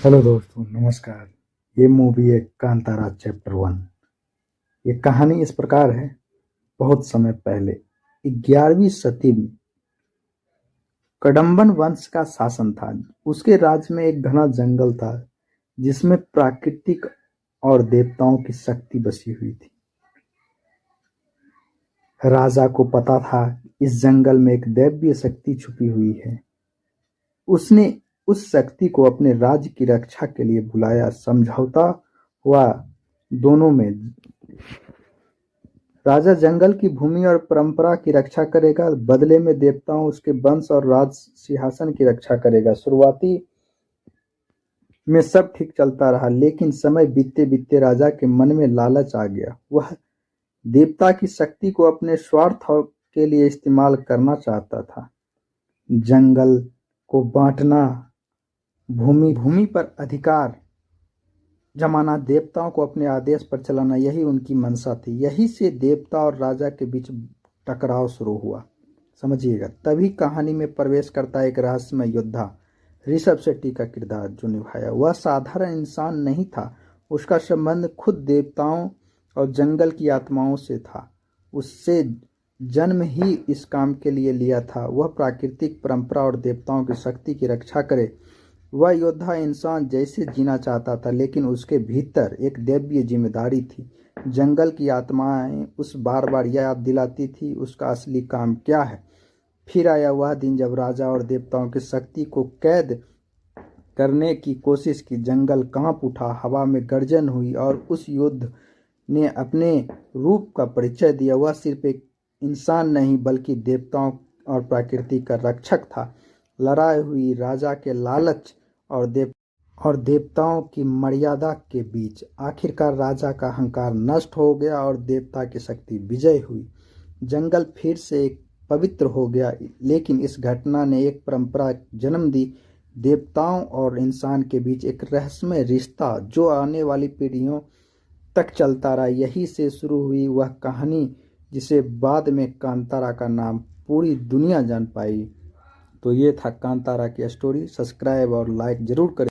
Hello दोस्तों, नमस्कार। ये मूवी है कांतारा चैप्टर 1। ये कहानी इस प्रकार है। बहुत समय पहले 11वीं सदी में कडम्बन वंश का शासन था। उसके राज्य में एक घना जंगल था जिसमें प्राकृतिक और देवताओं की शक्ति बसी हुई थी। राजा को पता था इस जंगल में एक दैवीय शक्ति छुपी हुई है। उसने उस शक्ति को अपने राज्य की रक्षा के लिए बुलाया। समझौता हुआ दोनों में। राजा जंगल की भूमि और परंपरा की रक्षा करेगा, बदले में देवताओं उसके वंश और राज सिंहासन की रक्षा करेगा। शुरुआती में सब ठीक चलता रहा, लेकिन समय बीतते बीतते राजा के मन में लालच आ गया। वह देवता की शक्ति को अपने स्वार्थ के लिए इस्तेमाल करना चाहता था। जंगल को बांटना, भूमि पर अधिकार जमाना, देवताओं को अपने आदेश पर चलाना, यही उनकी मंशा थी। यही से देवता और राजा के बीच टकराव शुरू हुआ। समझिएगा। तभी कहानी में प्रवेश करता एक रहस्यमय योद्धा, ऋषभ शेट्टी का किरदार जो निभाया। वह साधारण इंसान नहीं था। उसका संबंध खुद देवताओं और जंगल की आत्माओं से था। उससे जन्म ही इस काम के लिए लिया था। वह प्राकृतिक परंपरा और देवताओं की शक्ति की रक्षा करे। वह योद्धा इंसान जैसे जीना चाहता था, लेकिन उसके भीतर एक दैवीय जिम्मेदारी थी। जंगल की आत्माएं उस बार बार याद दिलाती थी उसका असली काम क्या है। फिर आया वह दिन जब राजा और देवताओं की शक्ति को कैद करने की कोशिश की। जंगल कांप उठा, हवा में गर्जन हुई और उस युद्ध ने अपने रूप का परिचय दिया। वह सिर्फ एक इंसान नहीं बल्कि देवताओं और प्रकृति का रक्षक था। लड़ाई हुई राजा के लालच और देवताओं की मर्यादा के बीच। आखिरकार राजा का अहंकार नष्ट हो गया और देवता की शक्ति विजय हुई। जंगल फिर से एक पवित्र हो गया। लेकिन इस घटना ने एक परंपरा जन्म दी, देवताओं और इंसान के बीच एक रहस्यमय रिश्ता जो आने वाली पीढ़ियों तक चलता रहा। यही से शुरू हुई वह कहानी जिसे बाद में कांतारा का नाम पूरी दुनिया जान पाई। तो ये था कांतारा की स्टोरी। सब्सक्राइब और लाइक जरूर करें।